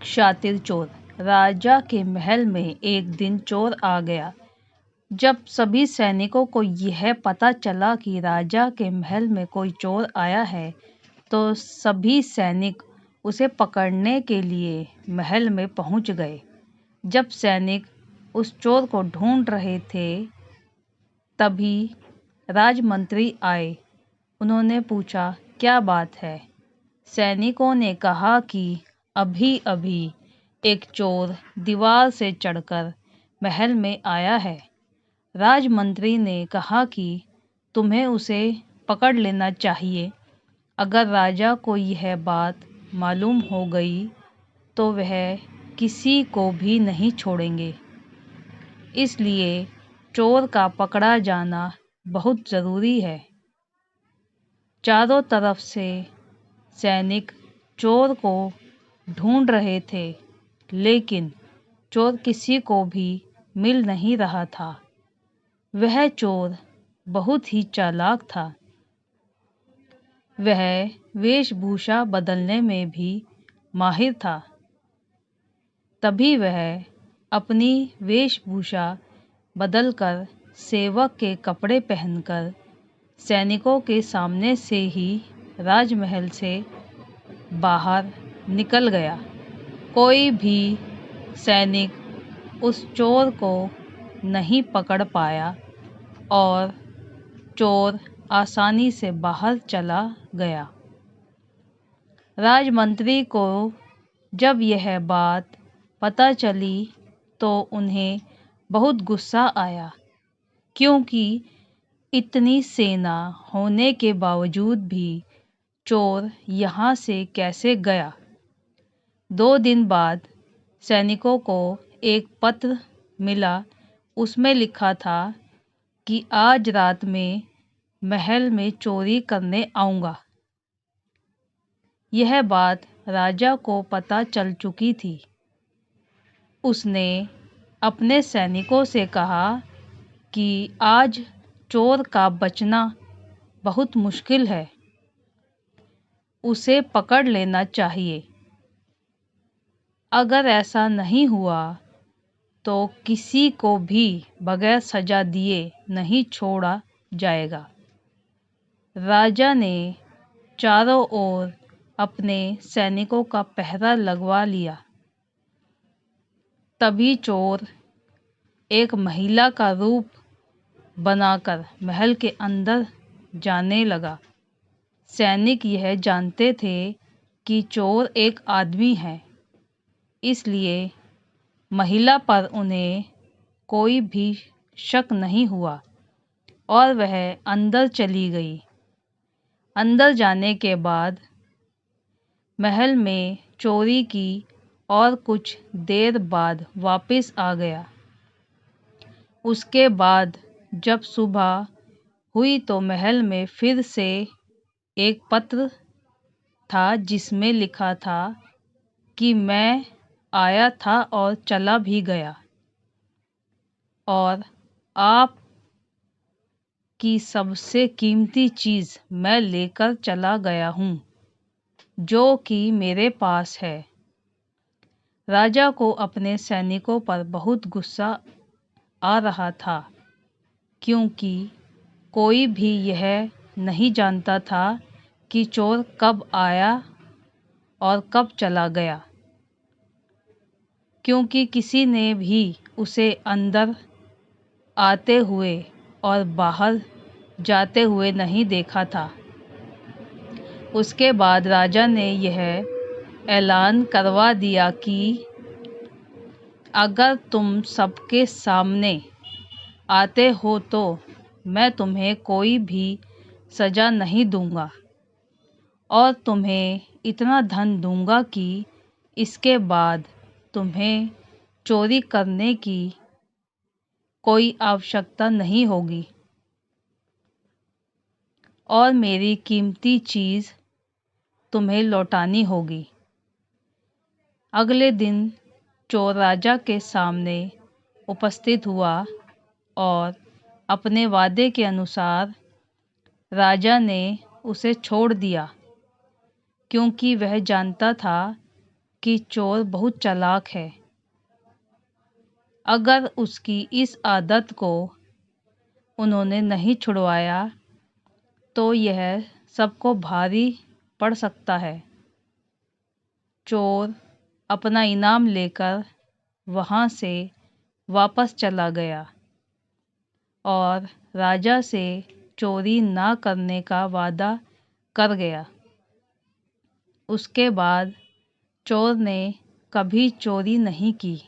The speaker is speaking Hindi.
शातिर चोर। राजा के महल में एक दिन चोर आ गया। जब सभी सैनिकों को यह पता चला कि राजा के महल में कोई चोर आया है, तो सभी सैनिक उसे पकड़ने के लिए महल में पहुंच गए। जब सैनिक उस चोर को ढूंढ रहे थे, तभी राजमंत्री आए। उन्होंने पूछा, क्या बात है? सैनिकों ने कहा कि अभी अभी एक चोर दीवार से चढ़कर महल में आया है। राजमंत्री ने कहा कि तुम्हें उसे पकड़ लेना चाहिए। अगर राजा को यह बात मालूम हो गई तो वह किसी को भी नहीं छोड़ेंगे। इसलिए चोर का पकड़ा जाना बहुत ज़रूरी है। चारों तरफ से सैनिक चोर को ढूंढ रहे थे, लेकिन चोर किसी को भी मिल नहीं रहा था। वह चोर बहुत ही चालाक था। वह वेशभूषा बदलने में भी माहिर था। तभी वह अपनी वेशभूषा बदलकर सेवक के कपड़े पहनकर सैनिकों के सामने से ही राजमहल से बाहर निकल गया। कोई भी सैनिक उस चोर को नहीं पकड़ पाया और चोर आसानी से बाहर चला गया। राजमंत्री को जब यह बात पता चली तो उन्हें बहुत गुस्सा आया, क्योंकि इतनी सेना होने के बावजूद भी चोर यहाँ से कैसे गया। 2 दिन बाद सैनिकों को एक पत्र मिला। उसमें लिखा था कि आज रात में महल में चोरी करने आऊँगा। यह बात राजा को पता चल चुकी थी। उसने अपने सैनिकों से कहा कि आज चोर का बचना बहुत मुश्किल है, उसे पकड़ लेना चाहिए। अगर ऐसा नहीं हुआ तो किसी को भी बगैर सजा दिए नहीं छोड़ा जाएगा। राजा ने चारों ओर अपने सैनिकों का पहरा लगवा लिया। तभी चोर एक महिला का रूप बनाकर महल के अंदर जाने लगा। सैनिक यह जानते थे कि चोर एक आदमी है, इसलिए महिला पर उन्हें कोई भी शक नहीं हुआ और वह अंदर चली गई। अंदर जाने के बाद महल में चोरी की और कुछ देर बाद वापस आ गया। उसके बाद जब सुबह हुई तो महल में फिर से एक पत्र था, जिसमें लिखा था कि मैं आया था और चला भी गया और आप की सबसे कीमती चीज़ मैं लेकर चला गया हूँ, जो कि मेरे पास है। राजा को अपने सैनिकों पर बहुत गुस्सा आ रहा था, क्योंकि कोई भी यह नहीं जानता था कि चोर कब आया और कब चला गया, क्योंकि किसी ने भी उसे अंदर आते हुए और बाहर जाते हुए नहीं देखा था। उसके बाद राजा ने यह ऐलान करवा दिया कि अगर तुम सबके सामने आते हो तो मैं तुम्हें कोई भी सज़ा नहीं दूंगा और तुम्हें इतना धन दूंगा कि इसके बाद तुम्हें चोरी करने की कोई आवश्यकता नहीं होगी और मेरी कीमती चीज़ तुम्हें लौटानी होगी। अगले दिन चोर राजा के सामने उपस्थित हुआ और अपने वादे के अनुसार राजा ने उसे छोड़ दिया, क्योंकि वह जानता था कि चोर बहुत चालाक है। अगर उसकी इस आदत को उन्होंने नहीं छुड़वाया तो यह सबको भारी पड़ सकता है। चोर अपना इनाम लेकर वहाँ से वापस चला गया और राजा से चोरी ना करने का वादा कर गया। उसके बाद चोर ने कभी चोरी नहीं की।